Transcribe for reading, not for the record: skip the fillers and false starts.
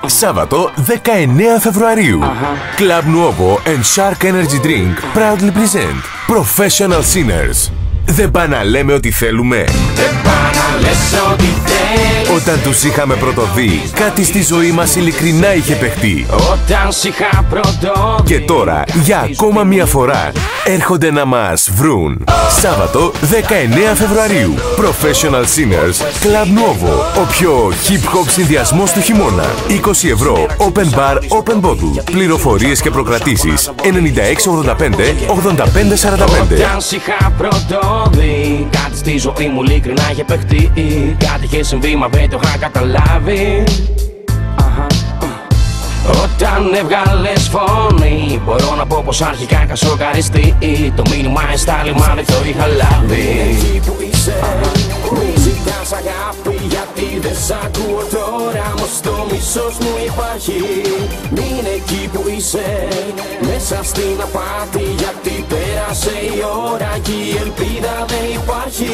Σάββατο 19 Φεβρουαρίου. Club Nuovo and Shark Energy Drink proudly present Professional Sinners. Δεν πά να λέμε ότι θέλουμε. Όταν τους είχαμε πρωτοδεί, κάτι στη ζωή μας ειλικρινά είχε παιχτεί. Και τώρα, για ακόμα μια φορά, έρχονται να μας βρουν. Σάββατο 19 Φεβρουαρίου. Professional Sinners, Club Nuovo. Ο πιο hip-hop συνδυασμός του χειμώνα. 20 ευρώ, open bar, open bottle. Πληροφορίες και προκρατήσεις 9685 8545. Κάτι στη ζωή μου ειλικρινά είχε παιχτεί. Κάτι είχε συμβεί μα δεν το είχα καταλάβει. Όταν έβγαλες φωνή, μπορώ να πω πως αρχικά είχα σοκαριστεί. Το μήνυμα εστάλημα δεν το είχα λάβει. Εκεί που είσαι, μη ζητάς αγάπη, γιατί δεν σ' ακούω τώρα. Όμως το μισός μου υπάρχει. Μην εκεί που είσαι, μέσα στην απάτη, γιατί πέρασε η ώρα και η ελπίδα δεν υπάρχει.